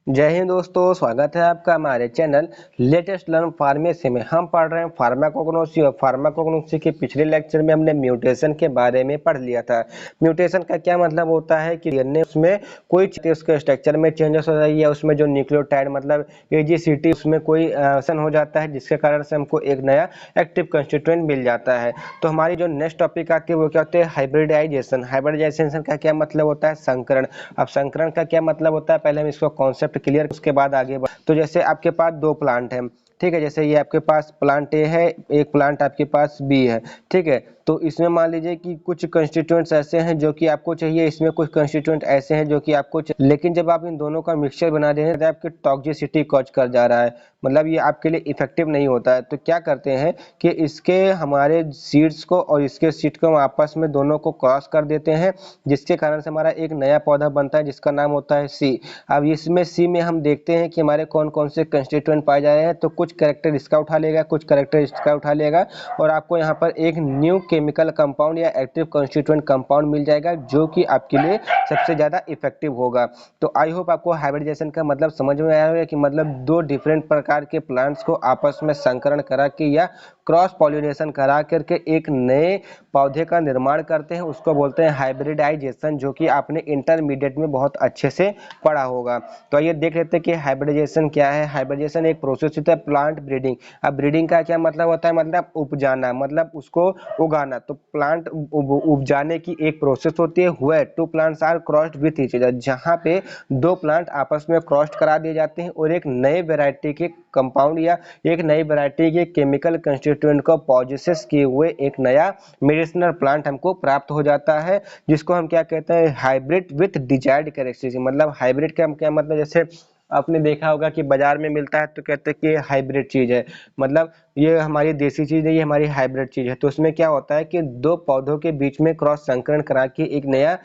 जय हिंद दोस्तों, स्वागत है आपका हमारे चैनल लेटेस्ट लर्न फार्मेसी में। हम पढ़ रहे हैं फार्माकोग्नोसी और फार्माकोग्नोसी के पिछले लेक्चर में हमने म्यूटेशन के बारे में पढ़ लिया था। म्यूटेशन का क्या मतलब होता है कि डीएनए उसमें कोई उसके स्ट्रक्चर में चेंजेस हो रही है, उसमें जो न्यूक्लियोटाइड मतलब एजीसीटी उसमें कोई एक्शन हो जाता है, जिसके कारण से हमको एक नया एक्टिव कंस्टिट्यूएंट मिल जाता है। तो हमारी जो नेक्स्ट टॉपिक आती है वो क्या होती है, हाइब्रिडाइजेशन। हाइब्रिडाइजेशन का क्या मतलब होता है, संकरण। अब संकरण का क्या मतलब होता है, पहले हम इसको कॉन्सेप्ट क्लियर, उसके बाद आगे बढ़। तो जैसे आपके पास दो प्लांट हैं, ठीक है, जैसे ये आपके पास प्लांट ए है, एक प्लांट आपके पास बी है, ठीक है। तो इसमें मान लीजिए कि कुछ कंस्टिट्यूएंट्स ऐसे हैं जो कि आपको चाहिए, इसमें कुछ कंस्टिट्यूएंट ऐसे हैं जो कि आपको चाहिए, लेकिन जब आप इन दोनों का मिक्सचर बना दे रहे हैं तो आपकी टॉक्सिसिटी कॉज कर जा रहा है, मतलब ये आपके लिए इफेक्टिव नहीं होता है। तो क्या करते हैं कि इसके हमारे सीड्स को और इसके सीड को आपस में दोनों को क्रॉस कर देते हैं, जिसके कारण से हमारा एक नया पौधा बनता है जिसका नाम होता है सी। अब इसमें सी में हम देखते हैं कि हमारे कौन कौन से कंस्टिट्यूएंट पाए जा रहे हैं। तो कुछ कैरेक्टर इसका उठा लेगा, कुछ कैरेक्टर इसका उठा लेगा, और आपको यहाँ पर एक न्यू केमिकल कंपाउंड या एक्टिव कंस्टिट्यूएंट कंपाउंड मिल जाएगा जो कि आपके लिए सबसे ज़्यादा इफेक्टिव होगा। तो आई होप आपको हाइब्रिडाइजेशन का मतलब समझ में आया होगा कि मतलब दो डिफरेंट प्रकार के प्लांट्स को आपस में संकरण करा के या क्रॉस पॉलिनेशन करा करके एक नए पौधे का निर्माण करते हैं, उसको बोलते हैं हाइब्रिडाइजेशन, जो कि आपने इंटरमीडिएट में बहुत अच्छे से पढ़ा होगा। तो आइए देख लेते हैं कि हाइब्रिडाइजेशन क्या है। हाइब्रिडाइजेशन एक प्रोसेस होता है प्लांट ब्रीडिंग। अब ब्रीडिंग का क्या मतलब होता है, मतलब उपजाना, मतलब उसको उगाना। तो प्लांट उपजाने की एक प्रोसेस होती है। Where two plants are crossed with each other, जहाँ पे दो प्लांट आपस में क्रॉस करा दिए जाते हैं और एक नए वैरायटी के कंपाउंड या एक नई वैरायटी के केमिकल कंस्टिट्यूएंट को पॉजेसेस किए हुए एक नया मेडिसिनल प्लांट हमको प्राप्त हो जाता है, जिसको हम क्या कहते हैं, हाइब्रिड विथ डिजायर्ड कैरेक्टरिस्टिक। मतलब हाइब्रिड का क्या मतलब, जैसे आपने देखा होगा कि बाजार में मिलता है तो कहते हैं कि ये हाइब्रिड चीज है, मतलब ये हमारी देसी चीज है, ये हमारी हाइब्रिड चीज है। तो उसमें क्या होता है कि दो पौधों के बीच में क्रॉस संकरण करा के एक नया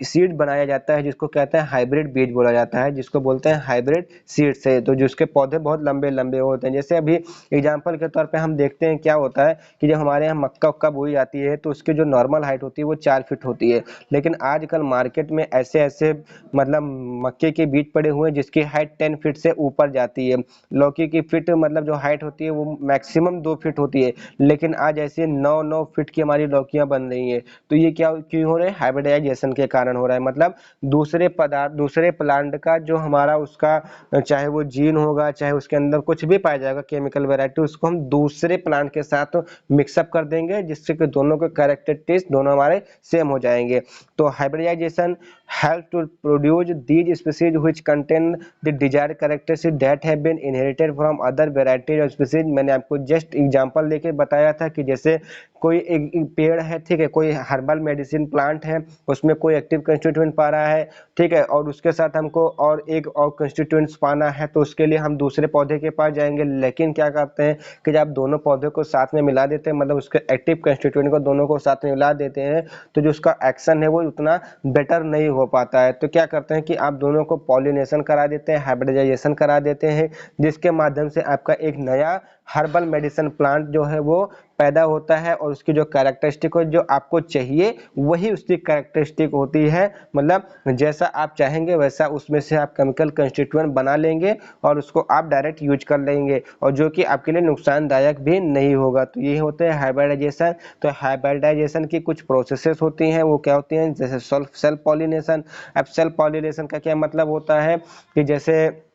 सीड बनाया जाता है, जिसको कहते हैं हाइब्रिड बीज बोला जाता है, जिसको बोलते हैं हाइब्रिड सीड से। तो जिसके पौधे बहुत लंबे लंबे होते हैं। जैसे अभी एग्जाम्पल के तौर पे हम देखते हैं क्या होता है कि जब हमारे यहाँ मक्का उक्का बोई जाती है तो उसकी जो नॉर्मल हाइट होती है वो 4 फीट होती है, लेकिन आजकल मार्केट में ऐसे ऐसे मतलब मक्के के बीज पड़े हुए हैं जिसकी हाइट 10 फीट से ऊपर जाती है। लौकी की फिट मतलब जो हाइट होती है वो मैक्सिमम 2 फीट होती है, लेकिन आज ऐसे 9-9 फीट की हमारी लौकियां बन रही है। तो ये क्या क्यों हो रहा है, हाइब्रिडाइजेशन के कारण हो रहा है। मतलब दूसरे पदार्थ, दूसरे प्लांट का जो हमारा उसका चाहे वो जीन होगा, चाहे उसके अंदर कुछ भी पाया जाएगा केमिकल वैरायटी, उसको हम दूसरे प्लांट के साथ मिक्सअप कर देंगे, जिससे कि दोनों के कैरेक्टरिस्टिक्स दोनों हमारे सेम हो जाएंगे। तो hybridisation help to produce these species which contain the desired characteristics that have been inherited from other varieties of species। मैंने आपको जस्ट एग्जांपल लेके बताया था कि जैसे कोई एक पेड़ है, ठीक है, कोई हर्बल मेडिसिन प्लांट है, उसमें कोई एक्टिव कंस्टिट्यूएंट पा रहा है, ठीक है, और उसके साथ हमको और एक और कंस्टिट्यूएंट्स पाना है, तो उसके लिए हम दूसरे पौधे के पास जाएंगे। लेकिन क्या करते हैं कि जब दोनों पौधे को साथ में मिला देते हैं, मतलब उसके एक्टिव कंस्टिट्यूएंट को दोनों को साथ में मिला देते हैं, तो जो उसका एक्शन है वो उतना बेटर नहीं हो पाता है। तो क्या करते हैं कि आप दोनों को पॉलिनेशन करा देते हैं, हाइब्रिडाइजेशन करा देते हैं, जिसके माध्यम से आपका एक नया हर्बल मेडिसिन प्लांट जो है वो पैदा होता है, और उसकी जो कैरेक्टरिस्टिक हो जो आपको चाहिए वही उसकी कैरेक्टरिस्टिक होती है। मतलब जैसा आप चाहेंगे वैसा उसमें से आप केमिकल कंस्टिट्यूएंट बना लेंगे और उसको आप डायरेक्ट यूज कर लेंगे, और जो कि आपके लिए नुकसानदायक भी नहीं होगा। तो ये होते हैं हाइब्रिडाइजेशन। तो हाइब्रिडाइजेशन की कुछ प्रोसेसेस होती हैं, वो क्या होती हैं, जैसे सेल्फ पॉलिनेशन। अब सेल्फ पॉलिनेशन का क्या मतलब होता है कि जैसे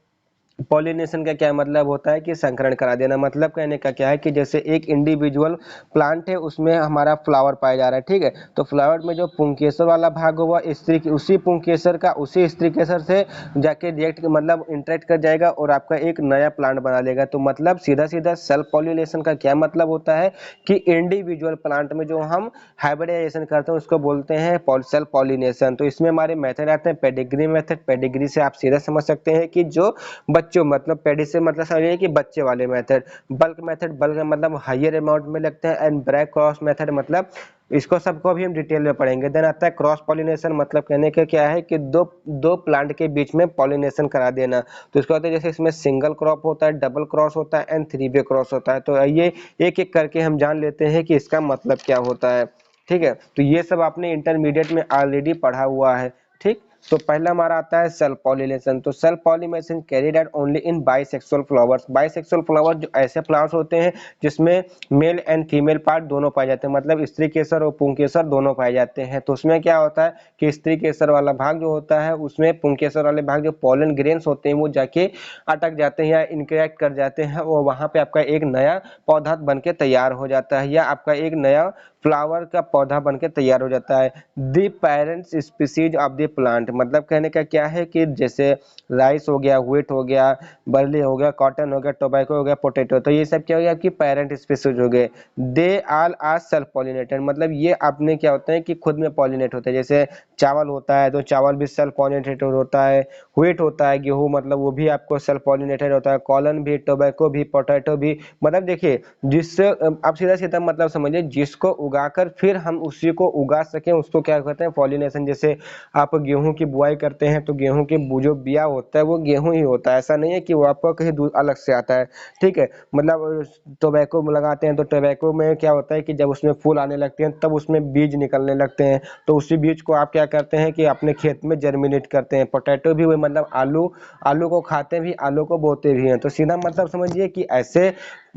पॉलिनेशन का क्या मतलब होता है कि संकरण करा देना। मतलब कहने का क्या है कि जैसे एक इंडिविजुअल प्लांट है, उसमें हमारा फ्लावर पाया जा रहा है, ठीक है, तो फ्लावर में जो पुंकेसर वाला भाग होगा स्त्री, उसी पुंकेसर का उसी स्त्री केसर से जाके डायरेक्ट मतलब इंटरेक्ट कर जाएगा और आपका एक नया प्लांट बना लेगा। तो मतलब सीधा सीधा सेल्फ पॉलिनेशन का क्या मतलब होता है कि इंडिविजुअल प्लांट में जो हम हाइब्रिडाइजेशन करते हैं उसको बोलते हैं सेल्फ पॉलिनेशन। तो इसमें हमारे मेथड आते हैं पेडिग्री मेथड। पेडिग्री से आप सीधा समझ सकते हैं कि जो बच्चों मतलब पेडी से मतलब समझिए कि बच्चे वाले मेथड। बल्क मेथड, बल्क मतलब हायर अमाउंट में लगते हैं। एंड ब्रैक क्रॉस मेथड मतलब इसको सबको अभी हम डिटेल में पढ़ेंगे। देन आता है क्रॉस पॉलिनेशन। मतलब कहने का क्या है कि दो दो प्लांट के बीच में पॉलिनेशन करा देना। तो इसको होता है जैसे इसमें सिंगल क्रॉप होता है, डबल क्रॉस होता है एंड 3 वे क्रॉस होता है। तो ये एक एक करके हम जान लेते हैं कि इसका मतलब क्या होता है, ठीक है। तो ये सब आपने इंटरमीडिएट में ऑलरेडी पढ़ा हुआ है, ठीक। तो पहला हमारा आता है सेल्फ पॉलिनेशन। तो self pollination carried out only in bisexual flowers. Bisexual flower जो ऐसे प्लांट्स होते हैं जिसमें मेल एंड फीमेल पार्ट दोनों पाए जाते हैं, मतलब स्त्री केसर और पुंकेसर दोनों पाए जाते हैं। तो उसमें क्या होता है कि स्त्री केसर वाला भाग जो होता है उसमें पुंकेसर वाले भाग जो पॉलन ग्रेन्स होते हैं वो जाके अटक जाते हैं या इंटरेक्ट कर जाते हैं, और वहां पे आपका एक नया पौधा बन के तैयार हो जाता है या आपका एक नया फ्लावर का पौधा बन के तैयार हो जाता है। The parent species of the plant, मतलब कहने का क्या है कि जैसे राइस हो गया, व्हीट हो गया, बर्ली हो गया, कॉटन हो गया, टोबैको हो गया, पोटैटो, तो ये सब क्या हो गया आपकी पेरेंट स्पीसीज हो गए। They all are self pollinated, मतलब ये आपने क्या होते हैं कि खुद में पॉलिनेट होते हैं। जैसे चावल होता है तो चावल भी सेल्फ पॉलिनेटेड होता है, व्हीट होता है गेहूं, मतलब वो भी आपको सेल्फ पॉलिनेटेड होता है, कॉलन भी, टोबैको भी, पोटैटो भी, मतलब देखिए जिससे आप सीधा सीधा मतलब समझिए जिसको उगाकर फिर हम उसी को उगा सकें उसको क्या कहते हैं पॉलिनेशन। जैसे आप गेहूं की बुआई करते हैं तो गेहूं की जो बिया होता है वो गेहूं ही होता है, ऐसा नहीं है कि वो आपको कहीं अलग से आता है, ठीक है। मतलब टोबैको लगाते हैं तो टोबैको में क्या होता है कि जब उसमें फूल आने लगते हैं तब उसमें बीज निकलने लगते हैं, तो उसी बीज को आप क्या करते हैं कि अपने खेत में जर्मिनेट करते हैं। पोटैटो भी वही, मतलब आलू, आलू को खाते भी, आलू को बोते भी हैं। तो सीधा मतलब समझिए कि ऐसे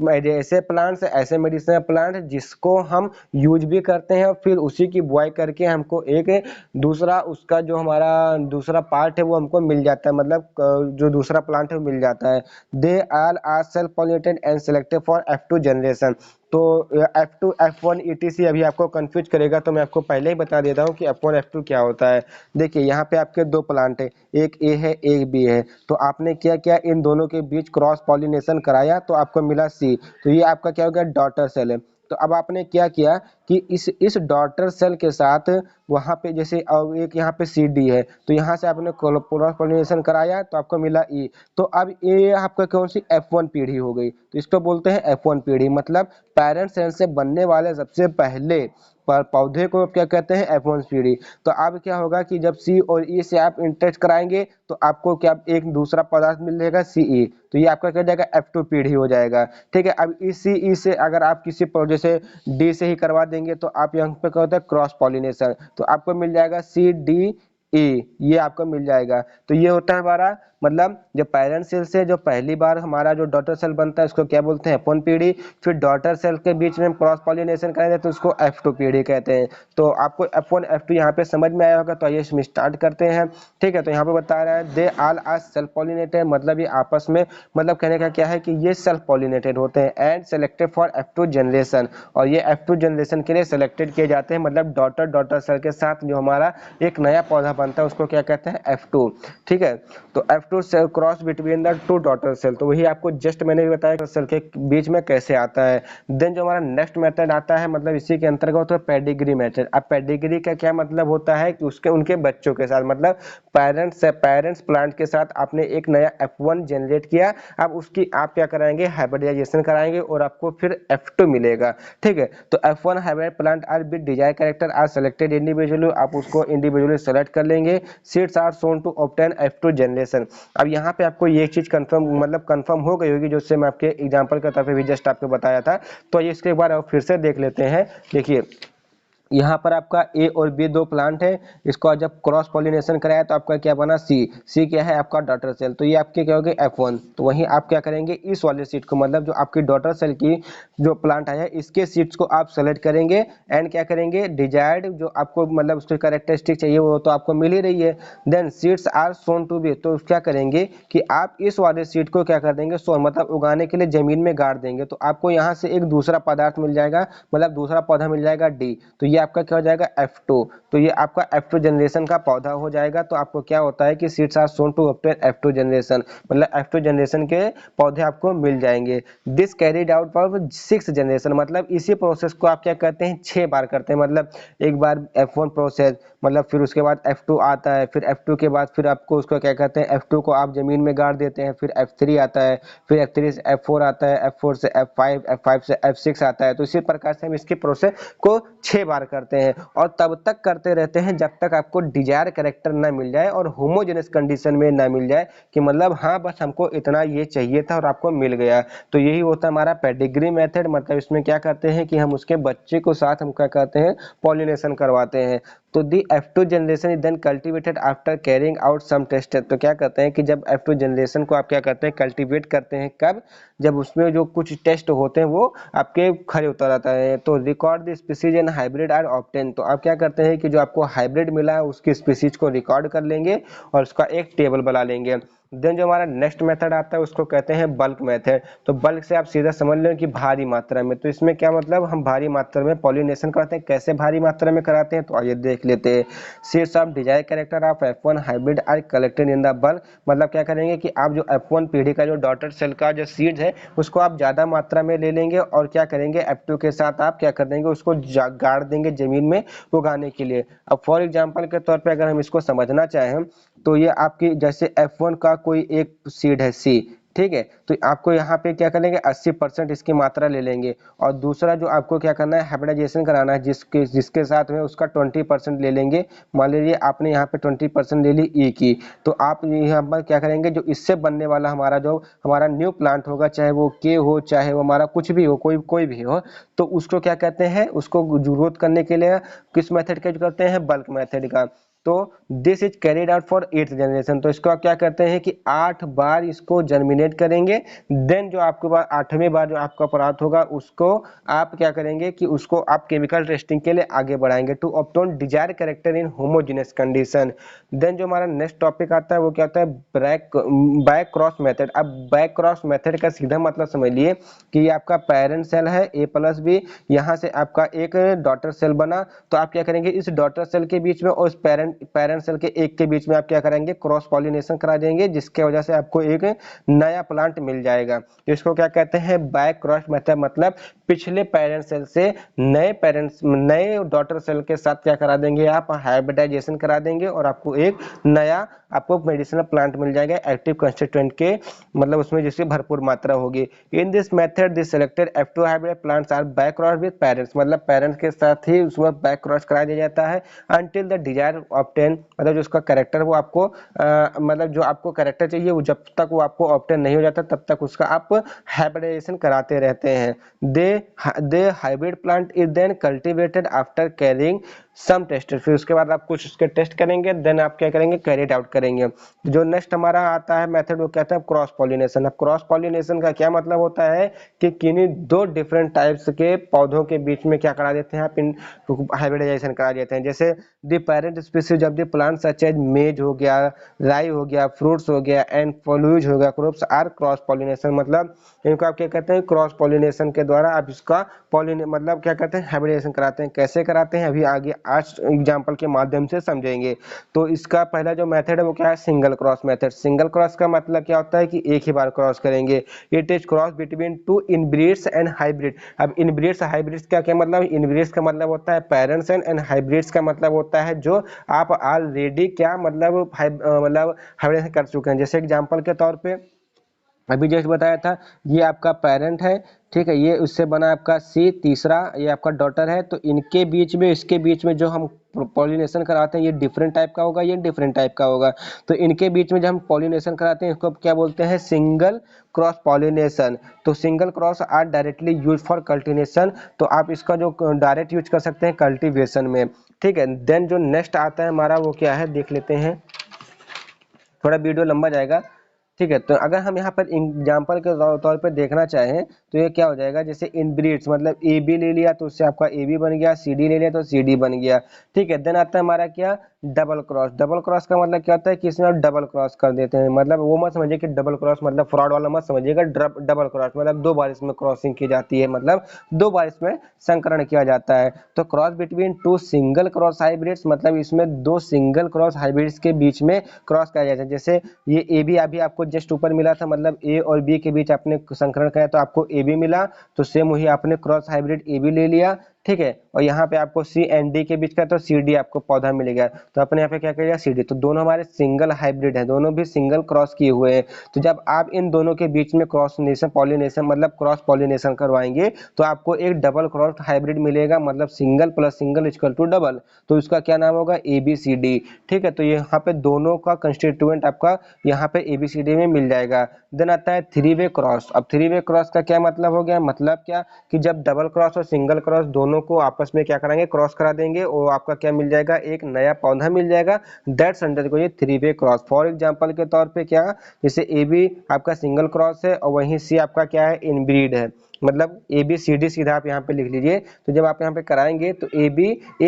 ऐसे प्लांट्स, ऐसे मेडिसिनल प्लांट जिसको हम यूज भी करते हैं और फिर उसी की बुआई करके हमको एक दूसरा उसका जो हमारा दूसरा पार्ट है वो हमको मिल जाता है, मतलब जो दूसरा प्लांट है वो मिल जाता है। They all are self pollinated and selected for F2 generation. तो F2 F1 ETC अभी आपको कंफ्यूज करेगा, तो मैं आपको पहले ही बता देता हूँ कि F1 F2 क्या होता है। देखिए यहाँ पे आपके दो प्लांट है, एक ए है एक बी है, तो आपने क्या किया इन दोनों के बीच क्रॉस पॉलिनेशन कराया तो आपको मिला सी, तो ये आपका क्या हो गया डॉटर सेल है। तो अब आपने क्या किया कि इस डॉटर सेल के साथ वहां पे जैसे एक यहाँ पे सी डी है, तो यहाँ से आपने क्रॉस पॉलिनेशन कराया तो आपको मिला ई। तो अब ये आपका कौन सी F1 पीढ़ी हो गई, तो इसको बोलते हैं F1 पीढ़ी, मतलब पेरेंट सेल से बनने वाले सबसे पहले पर पौधे को क्या कहते हैं F1 पीढ़ी। तो अब क्या होगा कि जब सी और ई से आप इंटरेक्ट कराएंगे तो आपको क्या एक दूसरा पदार्थ मिलेगा CE, तो ये आपका क्या जाएगा F2 पीढ़ी हो जाएगा, ठीक है। अब इसी ई से अगर आप किसी पौधे से डी से ही करवा देंगे तो आप यहाँ पे क्या होता है क्रॉस पॉलिनेशन, तो आपको मिल जाएगा CDE, ये आपको मिल जाएगा। तो ये होता है हमारा मतलब जो पेरेंट सेल से जो पहली बार हमारा जो डॉटर सेल बनता है उसको क्या बोलते हैं F1 पीढ़ी, फिर डॉटर सेल के बीच में क्रॉस पॉलिनेशन करेंगे तो उसको F2 पीढ़ी कहते हैं। तो आपको F1 F2 यहाँ पे समझ में आया होगा, तो आइए इसमें स्टार्ट करते हैं, ठीक है। तो यहाँ पे बता रहा है they all are self pollinated, मतलब ये आपस में, मतलब कहने का क्या है कि ये सेल्फ पॉलिनेटेड होते हैं and selected for F2 generation, और ये F2 जनरेशन के लिए सेलेक्टेड किए जाते हैं, मतलब डॉटर सेल के साथ जो हमारा एक नया पौधा बनता है उसको क्या कहते हैं F2, ठीक है। तो F2 cell cross between the two daughter cell, तो वही आपको जस्ट मैंने भी बताया सेल के बीच में कैसे आता है। देन जो हमारा नेक्स्ट मेथड आता है, मतलब इसी के अंतर्गत होता है पेडिग्री मेथड। अब पेडिग्री का क्या मतलब होता है कि उसके उनके बच्चों के साथ, मतलब पेरेंट्स प्लांट के साथ आपने एक नया F1 जनरेट किया, अब उसकी आप क्या कराएंगे हाइब्रिडाइजेशन कराएंगे और आपको फिर F2 मिलेगा, ठीक है। तो F1 hybrid plant are with desire character are selected individually, आप उसको इंडिविजुअली सेलेक्ट कर लेंगे। Seeds are sown to obtain F2 generation. अब यहाँ पे आपको ये चीज कंफर्म, मतलब कंफर्म हो गई होगी जो से मैं आपके एग्जांपल के तौर पे भी जस्ट आपको बताया था। तो ये इसके बाद फिर से देख लेते हैं। देखिए यहाँ पर आपका ए और बी दो प्लांट है, इसको जब क्रॉस पॉलिनेशन कराया तो आपका क्या बना सी क्या है आपका डॉटर सेल, तो ये आपके क्या हो गए F1। तो वहीं आप क्या करेंगे इस वाले सीट को, मतलब जो आपकी डॉटर सेल की जो प्लांट आया इसके सीट्स को आप सेलेक्ट करेंगे एंड क्या करेंगे डिजायर्ड जो आपको मतलब उसके कैरेक्टरिस्टिक चाहिए वो तो आपको मिल ही रही है। Then seeds are sown to be, तो क्या करेंगे कि आप इस वाले सीट को क्या कर देंगे सोन, मतलब उगाने के लिए जमीन में गाड़ देंगे, तो आपको यहाँ से एक दूसरा पदार्थ मिल जाएगा, मतलब दूसरा पौधा मिल जाएगा डी, तो ये आपका क्या हो जाएगा F2। तो ये आपका F2 जनरेशन का पौधा हो जाएगा। तो आपको क्या होता है कि seeds are sown to obtain F2 generation, मतलब F2 जनरेशन के पौधे आपको मिल जाएंगे। This carried out for 6 generation, मतलब इसी प्रोसेस को आप क्या करते हैं 6 बार करते हैं, मतलब एक बार F1 प्रोसेस, मतलब फिर उसके बाद F2 आता है, फिर F2 के बाद फिर आपको उसको क्या कहते हैं F2 को आप जमीन में गाड़ देते हैं, फिर F3 आता है, फिर F3 से F4 आता है, F4 से F5, F5 से F6 आता है। तो इसी प्रकार से हम इसके प्रोसेस को 6 बार करते हैं और तब तक करते रहते हैं जब तक आपको डिजायर कैरेक्टर ना मिल जाए और होमोजेनस कंडीशन में ना मिल जाए कि मतलब हाँ बस हमको इतना ये चाहिए था और आपको मिल गया। तो यही होता है हमारा पेडिग्री मेथड, मतलब इसमें क्या करते हैं कि हम उसके बच्चे को साथ हम क्या कहते हैं पॉलिनेशन करवाते हैं। तो the F2 generation is then cultivated after carrying out some test. तो क्या कहते हैं कि जब F2 जनरेशन को आप क्या करते हैं, कल्टीवेट करते हैं, कब? जब उसमें जो कुछ टेस्ट होते हैं वो आपके खरे उतर आता है। तो record the species and hybrid are obtain. तो आप क्या करते हैं कि जो आपको हाइब्रिड मिला है उसकी स्पीसीज को रिकॉर्ड कर लेंगे और उसका एक टेबल बना लेंगे। देन जो हमारा नेक्स्ट मेथड आता है उसको कहते हैं बल्क मेथड। तो बल्क से आप सीधा समझ लो कि भारी मात्रा में। तो इसमें क्या मतलब, हम भारी मात्रा में पॉलिनेशन कराते हैं। कैसे भारी मात्रा में कराते हैं, तो आइए देख लेते हैं। Seeds of desire character of F1 hybrid are collected in the bulk. मतलब क्या करेंगे कि आप जो F1 पीढ़ी का जो डॉटर सेल का जो सीड्स है उसको आप ज्यादा मात्रा में ले लेंगे और क्या करेंगे, F2 के साथ आप क्या कर देंगे, उसको गाड़ देंगे जमीन में उगाने के लिए। अब फॉर एग्जाम्पल के तौर पर अगर हम इसको समझना चाहें तो ये आपकी जैसे F1 का कोई एक सीड है C, ठीक है, तो आपको यहाँ पे क्या करेंगे 80% इसकी मात्रा ले लेंगे और दूसरा जो आपको क्या करना है हाइब्रिडाइजेशन कराना है जिसके साथ में उसका 20% ले लेंगे। मान लीजिए आपने यहाँ पे 20% ले ली E की, तो आप यहाँ पर क्या करेंगे जो इससे बनने वाला हमारा न्यू प्लांट होगा, चाहे वो K हो चाहे वो हमारा कुछ भी हो, कोई भी हो, तो उसको क्या कहते हैं, उसको ग्रोथ करने के लिए किस मेथड का यूज करते हैं, बल्क मेथड का। तो this is carried out for 8th generation. तो इसको आप क्या करते हैं कि 8 बार इसको जर्मिनेट करेंगे। देन जो आपके पास 8वीं बार जो आपका प्रोडक्ट होगा उसको आप क्या करेंगे कि उसको आप केमिकल टेस्टिंग के लिए आगे बढ़ाएंगे to obtain desire character in homogeneous condition. Then जो हमारा नेक्स्ट टॉपिक आता है वो क्या होता है, बैक क्रॉस मेथड। अब बैक क्रॉस मेथड का सीधा मतलब समझ लिए कि ये आपका पेरेंट सेल है A+B, यहाँ से आपका एक डॉटर सेल बना, तो आप क्या करेंगे इस डॉटर सेल के बीच में और इस पेरेंट सेल के एक के बीच में आप क्या करेंगे, क्रॉस पॉलिनेशन करा देंगे, जिसके वजह से आपको एक नया प्लांट मिल जाएगा। तो इसको क्या कहते हैं, बैक क्रॉस मेथड। मतलब पिछले पेरेंट सेल से नए डॉटर सेल के साथ क्या करा देंगे, आप हाइब्रिडाइजेशन करा देंगे और आपको एक नया आपको मेडिसिनल प्लांट मिल जाएगा एक्टिव कंस्टिट्यूएंट के, मतलब उसमें जिसकी भरपूर मात्रा होगी। In this method the selected F2 hybrid plants are back cross with parents. मतलब पेरेंट्स के साथ ही उसमें बैक क्रॉस करा दिया जाता है until the desired obtain। मतलब जो उसका कैरेक्टर वो आपको मतलब जो आपको कैरेक्टर चाहिए वो जब तक वो आपको ऑब्टेन नहीं हो जाता तब तक उसका आप हाइब्रिडाइजेशन कराते रहते हैं। The hybrid plant is then cultivated after carrying some test. फिर उसके बाद आप कुछ उसके टेस्ट करेंगे, देन आप क्या करेंगे, कैरिड आउट करेंगे। जो नेक्स्ट हमारा आता है मेथड वो कहता है क्रॉस पॉलिनेशन। अब क्रॉस पॉलिनेशन का क्या मतलब होता है कि किन्हीं दो डिफरेंट टाइप्स के पौधों के बीच में क्या करा देते हैं आप, इन हाइब्रिडाइजेशन करा देते हैं। जैसे the parent species of the plant such as maize हो गया, राई हो गया, फ्रूट्स हो गया एंड फॉल्यूज हो गया, क्रॉप्स आर क्रॉस पॉलिनेशन। मतलब इनको आप क्या कहते हैं, क्रॉस पॉलिनेशन के द्वारा आप इसका मतलब क्या कहते हैं, हाइब्रिडेशन कराते हैं। कैसे कराते हैं अभी आगे आज एग्जांपल के माध्यम से समझेंगे। तो इसका पहला जो मेथड है वो क्या है, single cross method. Single cross का मतलब क्या होता है कि एक ही बार क्रॉस करेंगे। It is cross between two inbreds and hybrid. अब इनब्रीड्स हाइब्रिड्स का क्या मतलब, इनब्रीड्स का मतलब होता है पेरेंट्स एंड हाइब्रिड्स का मतलब होता है जो आप ऑलरेडी क्या मतलब हाइब्रिडेशन कर चुके हैं। जैसे एग्जांपल के तौर पे अभी जैसे बताया था, ये आपका पेरेंट है, ठीक है, ये उससे बना आपका सी, तीसरा ये आपका डॉटर है। तो इनके बीच में इसके बीच में जो हम पॉलिनेशन कराते हैं ये डिफरेंट टाइप का होगा, ये डिफरेंट टाइप का होगा। तो इनके बीच में जब हम पॉलिनेशन कराते हैं इसको क्या बोलते हैं, सिंगल क्रॉस पॉलिनेशन। तो single cross are directly use for cultivation. तो आप इसका जो डायरेक्ट यूज कर सकते हैं कल्टीवेशन में, ठीक है। देन जो नेक्स्ट आता है हमारा वो क्या है, देख लेते हैं, थोड़ा वीडियो लंबा जाएगा, ठीक है। तो अगर हम यहाँ पर एग्जाम्पल के तौर पर देखना चाहें तो ये क्या हो जाएगा, जैसे इनब्रीड्स मतलब ए बी ले लिया तो उससे आपका ए बी बन गया, सी डी ले लिया तो सी डी बन गया, ठीक है। देन आता है हमारा क्या, डबल क्रॉस। डबल क्रॉस का मतलब क्या होता है कि इसमें आप डबल क्रॉस कर देते हैं। मतलब वो मत समझिए कि डबल क्रॉस मतलब फ्रॉड वाला मत समझिएगा। डबल क्रॉस मतलब दो बार इसमें क्रॉसिंग की जाती है, मतलब दो बार इसमें संकरण किया जाता है। तो cross between to single cross hybrids, मतलब इसमें दो सिंगल क्रॉस हाइब्रिड्स के बीच में क्रॉस किया जाता है। जैसे ये ए बी अभी आपको जस्ट ऊपर मिला था, मतलब ए और बी के बीच आपने संकरण किया तो आपको ए बी मिला, तो सेम वही आपने क्रॉस हाइब्रिड ए बी ले लिया, ठीक है। और यहाँ पे आपको सी एंड डी के बीच का तो सी डी आपको पौधा मिलेगा, तो अपने यहाँ पे क्या करेगा, सी डी। तो दोनों हमारे सिंगल हाइब्रिड है, दोनों भी सिंगल क्रॉस किए हुए हैं। तो जब आप इन दोनों के बीच में क्रॉसनेशन पॉलिनेशन मतलब क्रॉस पॉलिनेशन करवाएंगे तो आपको एक डबल क्रॉस हाइब्रिड मिलेगा, मतलब single plus single equal to double. तो इसका क्या नाम होगा, ए बी सी डी, ठीक है। तो यहाँ पे दोनों का कंस्टिट्यूएंट आपका यहाँ पे ए बी सी डी में मिल जाएगा। देन आता है थ्री वे क्रॉस। अब थ्री वे क्रॉस का क्या मतलब हो गया, मतलब क्या कि जब डबल क्रॉस और सिंगल क्रॉस दोनों दोनों को आपस में क्या कराएंगे, क्रॉस करा देंगे और आपका क्या मिल जाएगा, एक नया पौधा मिल जाएगा। दैट्स अंडर को ये 3 वे क्रॉस। फॉर एग्जांपल के तौर पे क्या, जैसे ए बी आपका सिंगल क्रॉस है और वहीं सी आपका क्या है, इनब्रीड है। मतलब ए बी सी डी सीधा आप यहाँ पे लिख लीजिए। तो जब आप यहाँ पे कराएंगे तो ए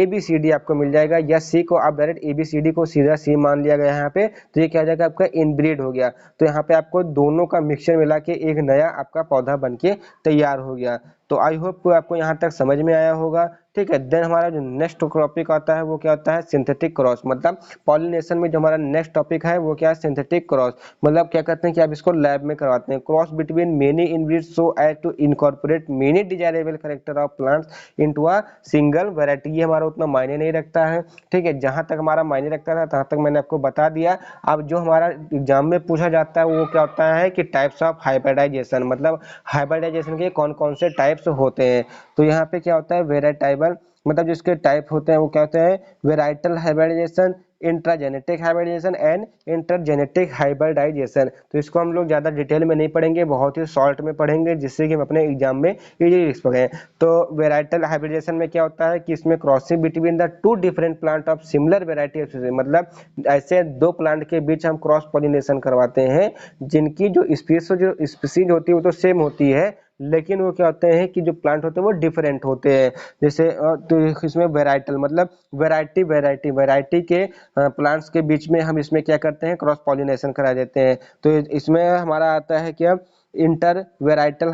बी सी डी आपको मिल जाएगा, या सी को आप direct A B C D को सीधा सी मान लिया गया यहाँ पे, तो ये क्या हो जाएगा आपका इनब्रीड हो गया। तो यहाँ पे आपको दोनों का मिक्सचर मिला के एक नया आपका पौधा बन के तैयार हो गया। तो आई होप आपको यहाँ तक समझ में आया होगा। ठीक है, देन हमारा जो नेक्स्ट टॉपिक आता है वो क्या होता है, सिंथेटिक क्रॉस। मतलब पॉलिनेशन में जो हमारा नेक्स्ट टॉपिक है वो क्या है, सिंथेटिक क्रॉस। मतलब क्या कहते हैं कि आप इसको लैब में करवाते हैं, cross between many inbreds so as to incorporate many desirable character of plants into a single variety. ये हमारा उतना मायने नहीं रखता है। ठीक है, जहां तक हमारा मायने रखता था तहां तक मैंने आपको बता दिया। अब जो हमारा एग्जाम में पूछा जाता है वो क्या होता है कि टाइप्स ऑफ हाइब्रिडाइजेशन। मतलब हाइब्रिडाइजेशन के कौन कौन से टाइप्स होते हैं। तो यहाँ पे क्या होता है, वेराइटाइबल, मतलब जिसके टाइप होते हैं वो क्या होते हैं, varietal hybridisation, intragenetic hybridisation and intergenetic hybridisation. तो इसको हम लोग ज्यादा डिटेल में नहीं पढ़ेंगे, बहुत ही शॉर्ट में पढ़ेंगे जिससे कि हम अपने एग्जाम में इजीली लिख सकें। तो वेराइटल हाइब्रिडाइजेशन में क्या होता है कि इसमें crossing between the two different plant of similar variety of, मतलब ऐसे दो प्लांट के बीच हम क्रॉस पॉलिनेशन करवाते हैं जिनकी जो स्पीसीज होती है वो तो सेम होती है, लेकिन वो क्या होते हैं कि जो प्लांट होते हैं वो डिफरेंट होते हैं। जैसे तो इसमें वेराइटल मतलब वैरायटी के प्लांट्स के बीच में हम इसमें क्या करते हैं, क्रॉस पॉलिनेशन करा देते हैं। तो इसमें हमारा आता है क्या, इंटर वेराइटल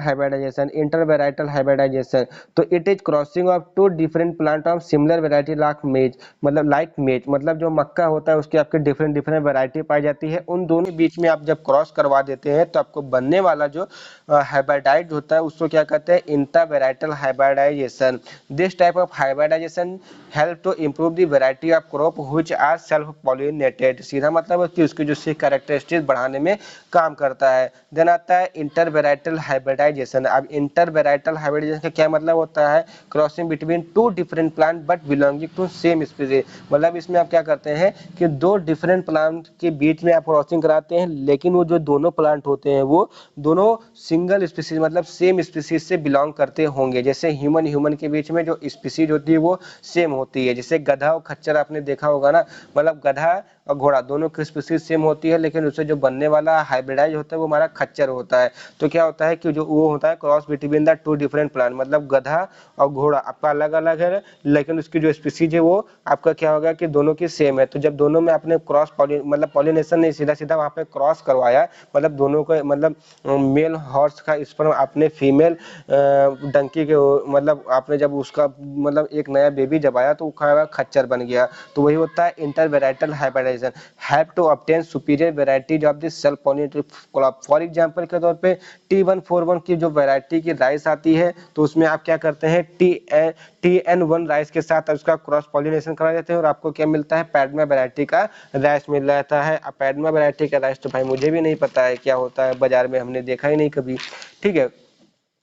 हाइब्रिडाइजेशन। तो it is crossing of two different plant of similar variety like maize, मतलब जो मक्का होता है उसकी आपके डिफरेंट वेराइटी पाई जाती है। उन दोनों के बीच में आप जब क्रॉस करवा देते हैं तो आपको बनने वाला जो हाइब्रिडाइज होता है उसको क्या कहते हैं, inter varietal hybridization. This type of hybridization help to improve the variety of crop which are self pollinated. सीधा मतलब है कि उसकी जो कैरेक्टरिस्टिक्स बढ़ाने में काम करता है। देन आता है इंटर वेराइटल हाइब्रिडाइजेशन। अब इंटर वेराइटल हाइब्रिडाइजेशन का क्या मतलब होता है, crossing between two different plant but belonging to same species. मतलब इसमें आप क्या करते हैं कि दो डिफरेंट प्लांट के बीच में आप क्रॉसिंग कराते हैं, लेकिन वो जो दोनों प्लांट होते हैं वो दोनों सिंगल स्पीसीज मतलब सेम स्पीसीज से बिलोंग करते होंगे। जैसे ह्यूमन के बीच में जो स्पीसीज होती है वो सेम होती है। जैसे गधा और खच्चर आपने देखा होगा ना, मतलब गधा और घोड़ा दोनों की स्पीसीज सेम होती है, लेकिन उससे जो बनने वाला हाइब्रिडाइज होता है वो हमारा खच्चर होता है। तो क्या होता है कि जो वो होता है cross between the two different plant, मतलब गधा और घोड़ा आपका अलग अलग है, लेकिन उसकी जो स्पीसीज है वो आपका क्या होगा कि दोनों की सेम है। तो जब दोनों में आपने क्रॉस मतलब पॉलिनेशन नहीं, सीधा सीधा वहां पे क्रॉस करवाया, मतलब दोनों को मतलब मेल हॉर्स का स्पर्म आपने फीमेल डंकी के, मतलब आपने जब उसका मतलब एक नया बेबी जब आया तो वो खच्चर बन गया। तो वही होता है inter varietal hybridization. Have to obtain superior varieties of this self pollinated crop. For example के तौर पे T141 की जो वैरायटी की राइस आती है तो उसमें आप क्या करते हैं, TN1 राइस के साथ उसका क्रॉस पॉलिनेशन करा देते हैं और आपको क्या मिलता है, पैडमा वैरायटी का राइस मिल जाता है। अब पैडमा वैरायटी का राइस तो भाई मुझे भी नहीं पता है क्या होता है, बाजार में हमने देखा ही नहीं कभी। ठीक है,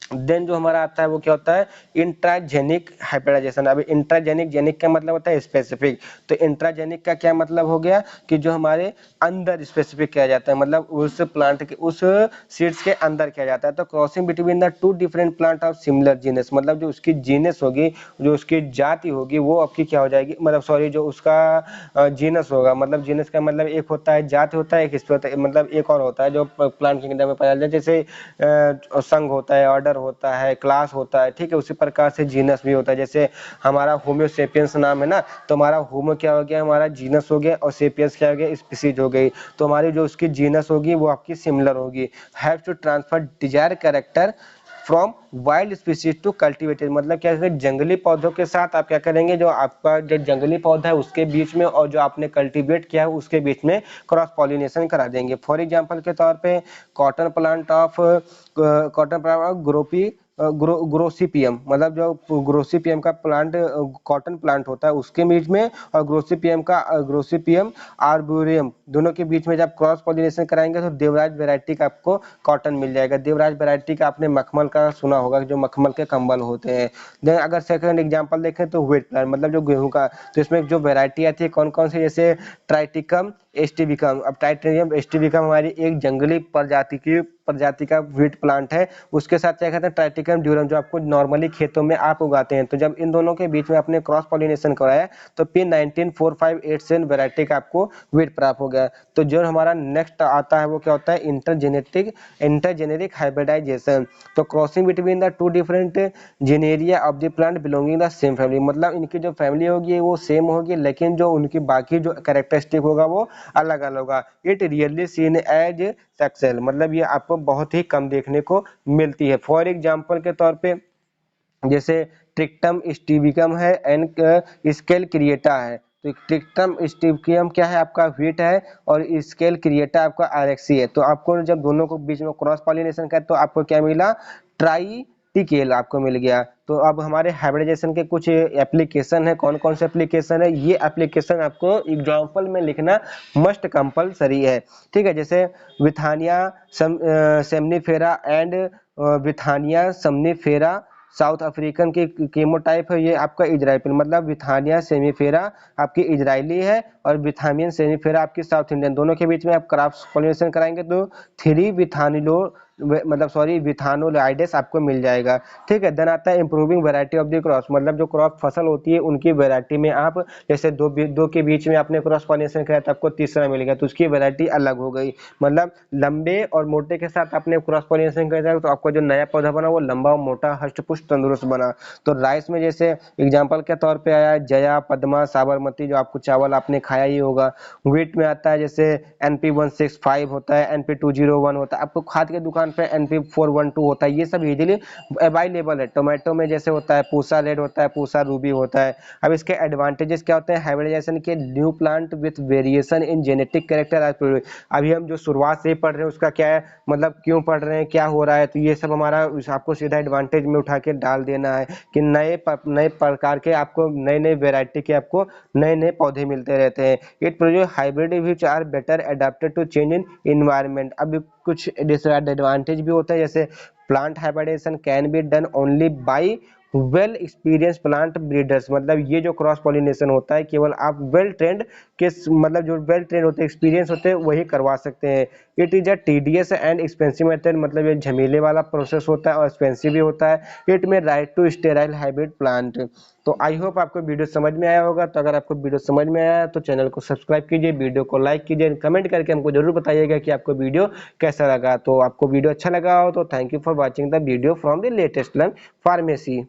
देन जो हमारा आता है वो क्या होता है, इंट्राजेनिक हाइब्रिडाइजेशन। अब जेनिक का मतलब होता है स्पेसिफिक। तो इंट्राजेनिक का क्या मतलब हो गया कि जो हमारे अंदर स्पेसिफिक किया जाता है, मतलब उस प्लांट के उस सीड्स के अंदर किया जाता है। तो crossing between the two different plant of similar genus, मतलब जो उसकी जीनस होगी, जो उसकी जाति होगी वो आपकी क्या हो जाएगी, मतलब सॉरी जो उसका जीनस होगा, मतलब जीनस का मतलब एक होता है जाति होता है, एक मतलब एक और होता है जो प्लांट किंगडम में पाया जाता है, जैसे संघ होता है, ऑर्डर होता है, क्लास होता है। ठीक है, उसी प्रकार से जीनस भी होता है। जैसे हमारा होमो सेपियंस नाम है ना, तो हमारा होमो क्या हो गया, हमारा जीनस हो गया, और सेपियंस क्या हो गया, स्पीसीज हो गई। तो हमारी जो उसकी जीनस होगी वो आपकी सिमिलर होगी। Have to transfer desire character from wild species to cultivated. मतलब क्या है, जंगली पौधों के साथ आप क्या करेंगे, जो आपका जो जंगली पौधा है उसके बीच में और जो आपने कल्टीवेट किया है उसके बीच में क्रॉस पॉलिनेशन करा देंगे। फॉर एग्जांपल के तौर पे कॉटन प्लांट ऑफ ग्रोसिपियम, मतलब जो ग्रोसिपियम का प्लांट कॉटन प्लांट होता है उसके बीच में, और ग्रोसिपियम आर्बोरियम दोनों के बीच में जब क्रॉस पॉलिनेशन कराएंगे तो देवराज वैरायटी का आपको कॉटन मिल जाएगा। देवराज वैरायटी का आपने मखमल का सुना होगा, जो मखमल के कंबल होते हैं। देन अगर सेकंड एग्जांपल देखें तो व्हीट प्लांट, मतलब जो गेहूं का, तो इसमें जो वैरायटी आती है कौन कौन सी, जैसे ट्राइटिकम एस्टिविकम। अब टाइटेनियम एस्टिविकम हमारी एक जंगली प्रजाति का वीट प्लांट है। उसके साथ क्या कहते हैं ट्राइटिकम ड्यूरम, जो आपको नॉर्मली खेतों में आप उगाते हैं। तो जब इन दोनों के बीच में आपने क्रॉस पॉलिनेशन कराया तो P19458 वैरायटी का आपको वीट प्राप्त हो गया। तो जो हमारा नेक्स्ट आता है वो क्या होता है इंटरजेनेरिक हाइब्रिडाइजेशन। तो crossing between the two different genera of the plant belonging the same family, मतलब इनकी जो फैमिली होगी वो सेम होगी लेकिन जो उनकी बाकी जो कैरेक्टरिस्टिक होगा वो अलग अलग होगा। It rarely seen as sexual, मतलब ये आपको बहुत ही कम देखने को मिलती है। फॉर एग्जाम्पल के तौर पे जैसे ट्रिक्टम स्टीबिकम है एंड स्केल क्रिएटा है। तो ट्रिक्टम स्टीबिकम क्या है आपका वीट है और स्केल क्रिएटा आपका आरएक्सी है। तो आपको जब दोनों को बीच में क्रॉस पॉलिनेशन का तो आपको क्या मिला ट्राइटिकेल आपको मिल गया। तो अब हमारे हाइब्रिडाइजेशन के कुछ एप्लीकेशन है। कौन कौन से एप्लीकेशन है ये एप्लीकेशन आपको एग्जांपल में लिखना मस्ट कंपलसरी है, ठीक है। जैसे Withania somnifera and Withania somnifera South African की केमोटाइप है। ये आपका इजराइल, मतलब विथानिया सेमीफेरा आपकी इजरायली है और विथामियन सेमीफेरा आपकी साउथ इंडियन। दोनों के बीच में आप क्रॉस पॉलिनेशन कराएंगे तो विथानोलाइडेस आपको मिल जाएगा, ठीक है। देन आता है improving variety of the cross, मतलब जो क्रॉप फसल होती है उनकी वैरायटी में आप जैसे दो के बीच में आपने क्रॉस पॉलिनेशन कराया तो आपको तीसरा मिल गया तो उसकी वैरायटी अलग हो गई। मतलब लंबे और मोटे के साथ आपने क्रॉस पॉलिनेशन कराया तो आपको जो नया पौधा बना वो लंबा मोटा हष्ट पुष्ट तंदुरुस्त बना। तो राइस में जैसे एग्जाम्पल के तौर पे आया जया, पद्मा, साबरमती, जो आपको चावल आपने खाया ही होगा। व्हीट में आता है जैसे NP165 होता है, NP201 होता है, आपको खाद के दुकान पे NP412 होता है। ये सब इजीली अवेलेबल है। टोमेटो में जैसे होता है पूसा रेड होता है, पूसा रूबी होता है। अब इसके एडवांटेजेस क्या होते हैं हाइब्रिडाइजेशन के, new plant with variation in genetic character. अभी हम जो शुरुआत से पढ़ रहे हैं उसका क्या है, मतलब क्यों पढ़ रहे हैं, क्या हो रहा है, तो ये सब हमारा आपको सीधा एडवांटेज में उठा के डाल देना है कि नए प्रकार के आपको नए नए वेराइटी के आपको नए नए पौधे मिलते रहते हैं। It produce hybrid which are better adapted to change in environment. अब कुछ डिसएडवांटेज भी होता है जैसे plant hybridization can be done only by well experience plant breeders, मतलब ये जो क्रॉस पॉलिनेशन होता है केवल आप वेल ट्रेंड के, मतलब जो वेल ट्रेंड होते हैं एक्सपीरियंस होते हैं वही करवा सकते हैं। It is a tedious and expensive method, मतलब ये झमेले वाला प्रोसेस होता है और एक्सपेंसिव भी होता है। It may right to sterile hybrid plant. तो आई होप आपको वीडियो समझ में आया होगा। तो अगर आपको वीडियो समझ में आया तो चैनल को सब्सक्राइब कीजिए, वीडियो को लाइक कीजिए, कमेंट करके हमको जरूर बताइएगा कि आपको वीडियो कैसा लगा। तो आपको वीडियो अच्छा लगा हो तो thank you for watching the video from the latest learn pharmacy.